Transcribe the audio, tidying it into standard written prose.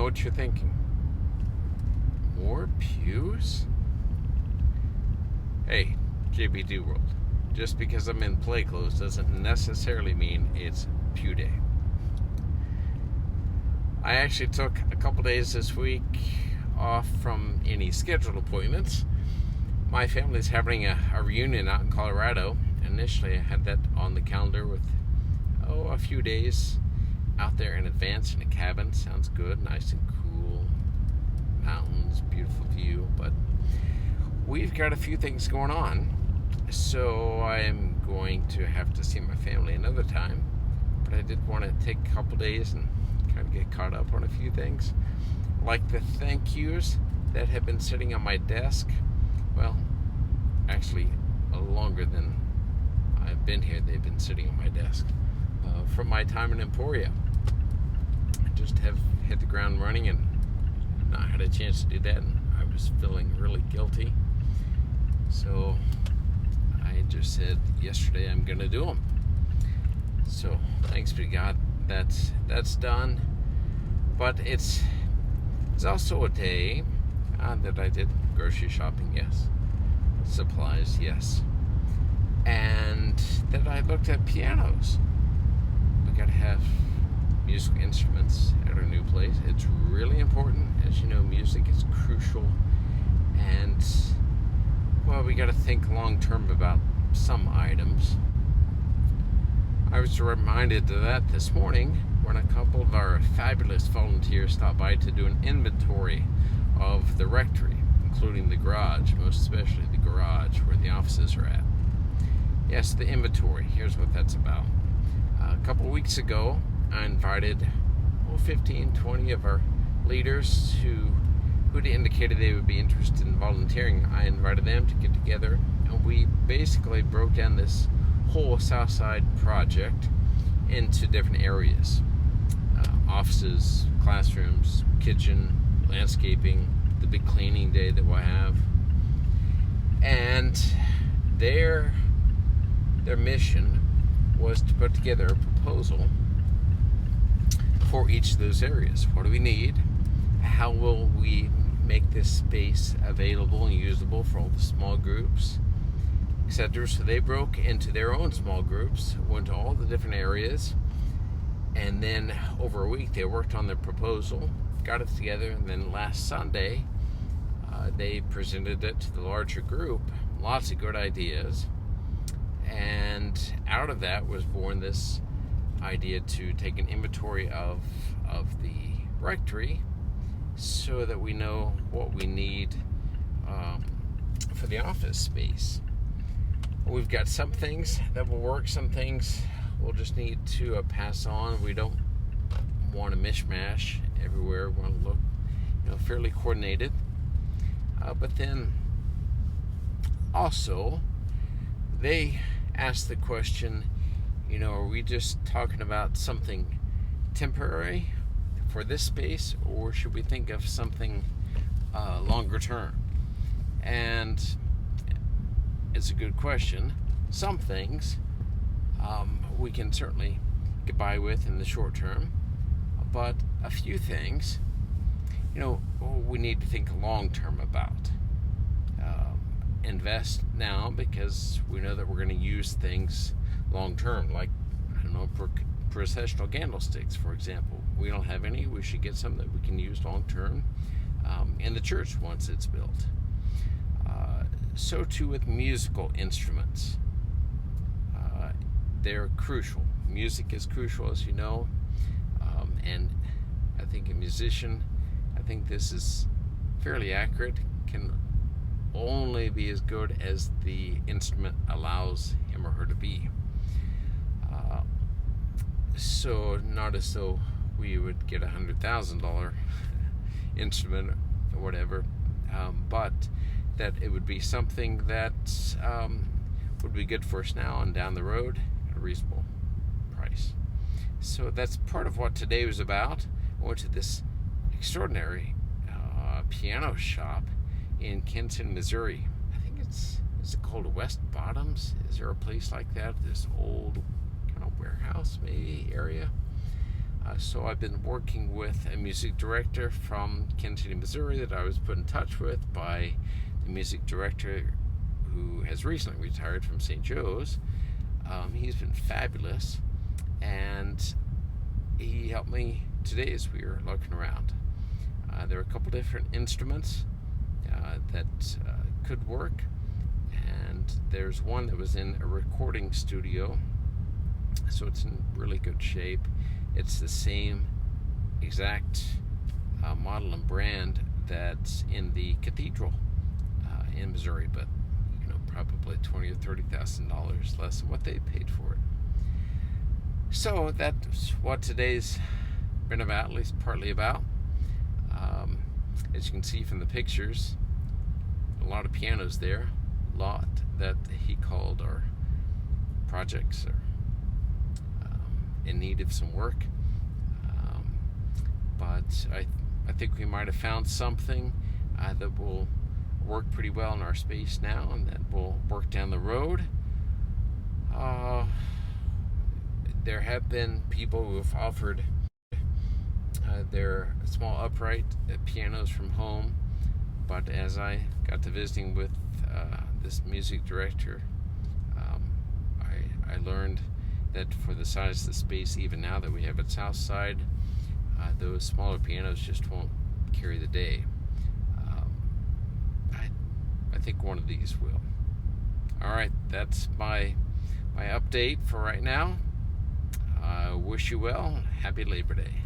what you're thinking. More pews? Hey, JPII world. Just because I'm in play clothes doesn't necessarily mean it's pew day. I actually took a couple days this week off from any scheduled appointments. My family's having a reunion out in Colorado. Initially, I had that on the calendar with, a few days out there in advance in a cabin. Sounds good, nice and cool. Mountains, beautiful view. But we've got a few things going on. So I'm going to have to see my family another time. But I did want to take a couple days and kind of get caught up on a few things. Like the thank yous that have been sitting on my desk. Well, actually, longer than I've been here, they've been sitting on my desk. From my time in Emporia. I just have hit the ground running and not had a chance to do that. And I was feeling really guilty. So I just said yesterday I'm going to do them. So thanks be to God, that's done. But it's also a day that I did grocery shopping, yes. Supplies, yes. And that I looked at pianos. We got to have musical instruments at our new place. It's really important. As you know, music is crucial. And, we got to think long term about some items. I was reminded of that this morning when a couple of our fabulous volunteers stopped by to do an inventory of the rectory, including the garage, most especially the garage where the offices are at. Yes, the inventory. Here's what that's about. A couple of weeks ago, I invited 15, 20 of our leaders who'd indicated they would be interested in volunteering. I invited them to get together, and we basically broke down this whole Southside project into different areas. Offices, classrooms, kitchen, landscaping, the big cleaning day that we'll have. And their mission was to put together a proposal for each of those areas. What do we need? How will we make this space available and usable for all the small groups, etc.? So they broke into their own small groups, went to all the different areas, and then over a week they worked on their proposal, got it together, and then last Sunday they presented it to the larger group. Lots of good ideas. And out of that was born this idea to take an inventory of the rectory so that we know what we need for the office space. We've got some things that will work, some things we'll just need to pass on. We don't want a mishmash everywhere. We want to look fairly coordinated. But then also they asked the question, are we just talking about something temporary for this space, or should we think of something longer term? And it's a good question. Some things we can certainly get by with in the short term, but a few things, we need to think long term about. Invest now because we know that we're going to use things long term, like processional candlesticks, for example. We don't have any. We should get some that we can use long term in the church once it's built. So too with musical instruments. They're crucial. Music is crucial, as you know, and I think a musician, I think this is fairly accurate, can only be as good as the instrument allows him or her to be. So not as though we would get $100,000 instrument or whatever, but that it would be something that would be good for us now and down the road at a reasonable price. So that's part of what today was about. I went to this extraordinary piano shop in Kenton, Missouri. I think is it called West Bottoms? Is there a place like that? This old kind of warehouse maybe area. So I've been working with a music director from Kansas City, Missouri that I was put in touch with by the music director who has recently retired from St. Joe's. He's been fabulous, and he helped me today as we were looking around. There are a couple different instruments that could work, and there's one that was in a recording studio, so it's in really good shape. It's the same exact model and brand that's in the cathedral in Missouri, but probably $20,000 or $30,000 less than what they paid for it. So that's what today's been about, at least partly about. As you can see from the pictures, a lot of pianos there, a lot that he called our projects are in need of some work. But I think we might have found something that will work pretty well in our space now, and that will work down the road. There have been people who have offered their small upright pianos from home, but as I got to visiting with this music director, I learned that for the size of the space, even now that we have at Southside, those smaller pianos just won't carry the day. I think one of these will. All right, that's my update for right now. Wish you well. Happy Labor Day.